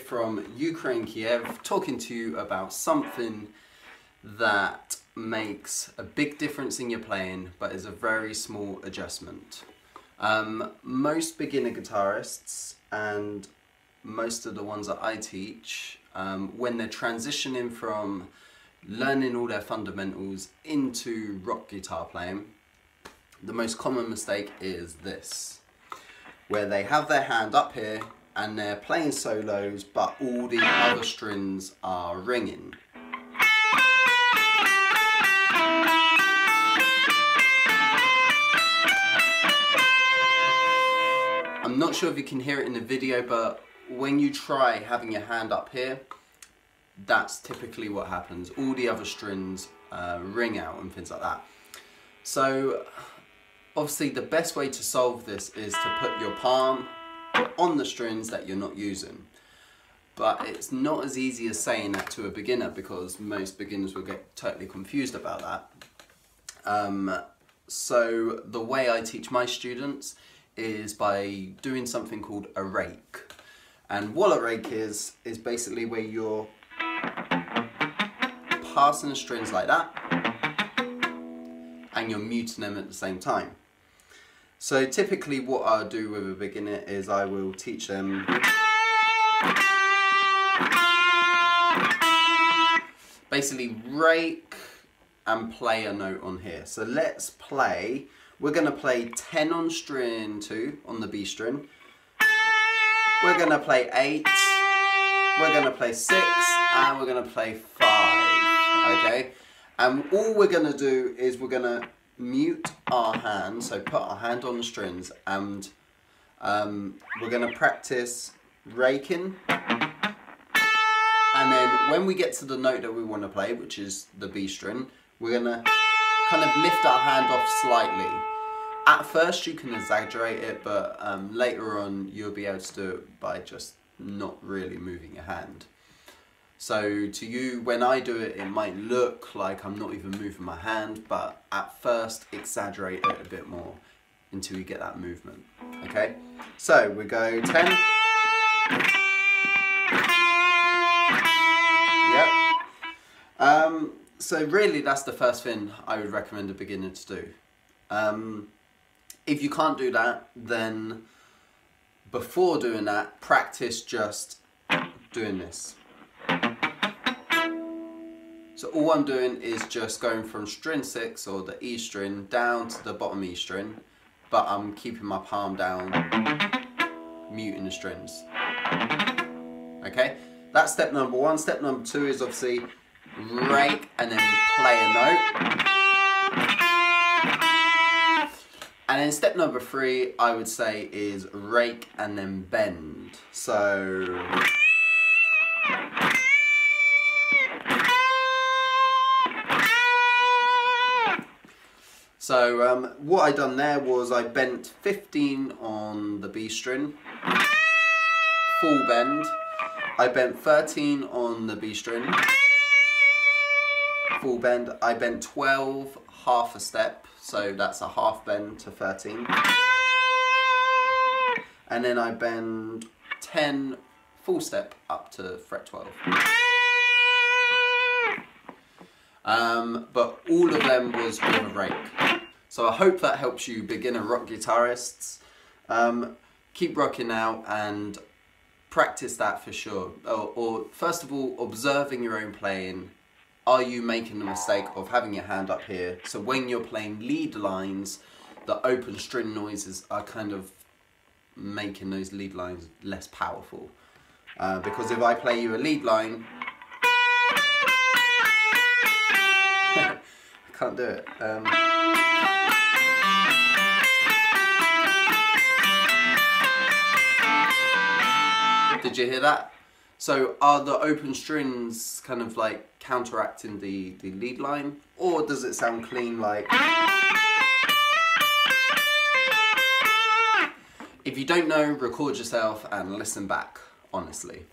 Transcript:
from Ukraine Kiev, talking to you about something that makes a big difference in your playing, but is a very small adjustment. Most beginner guitarists, and most of the ones that I teach, when they're transitioning from learning all their fundamentals into rock guitar playing, the most common mistake is this, where they have their hand up here and they're playing solos, but all the other strings are ringing. I'm not sure if you can hear it in the video, but when you try having your hand up here, that's typically what happens. All the other strings ring out and things like that. So obviously the best way to solve this is to put your palm on the strings that you're not using. But it's not as easy as saying that to a beginner, because most beginners will get totally confused about that. So the way I teach my students is by doing something called a rake. And what a rake is basically where you're passing the strings like that and you're muting them at the same time. So typically what I'll do with a beginner is I will teach them basically rake and play a note on here. So let's play, we're going to play 10 on string 2 on the B string, we're going to play 8, we're going to play 6, and we're going to play 5, okay? And all we're going to do is we're going to mute our hand, so put our hand on the strings, and we're going to practice raking. And then when we get to the note that we want to play, which is the B string, we're going to kind of lift our hand off slightly. At first you can exaggerate it, but later on you'll be able to do it by just not really moving your hand. So to you, when I do it, it might look like I'm not even moving my hand, but at first exaggerate it a bit more until you get that movement, okay? So we go 10. Yep. So really that's the first thing I would recommend a beginner to do. If you can't do that, then before doing that, practice just doing this. So all I'm doing is just going from string 6 or the E string down to the bottom E string, but I'm keeping my palm down, muting the strings. Okay, that's step number 1. Step number 2 is obviously rake and then play a note. And then step number 3, I would say, is rake and then bend. So what I done there was I bent 15 on the B string, full bend. I bent 13 on the B string, full bend. I bent 12, half a step, so that's a half bend to 13. And then I bend 10, full step up to fret 12. But all of them was with a rake. So I hope that helps you beginner rock guitarists. Keep rocking out and practice that for sure. Or first of all, observing your own playing. Are you making the mistake of having your hand up here? So when you're playing lead lines, the open string noises are kind of making those lead lines less powerful. Because if I play you a lead line, I can't do it. Did you hear that? So are the open strings kind of like counteracting the lead line, or does it sound clean like? If you don't know, record yourself and listen back, honestly.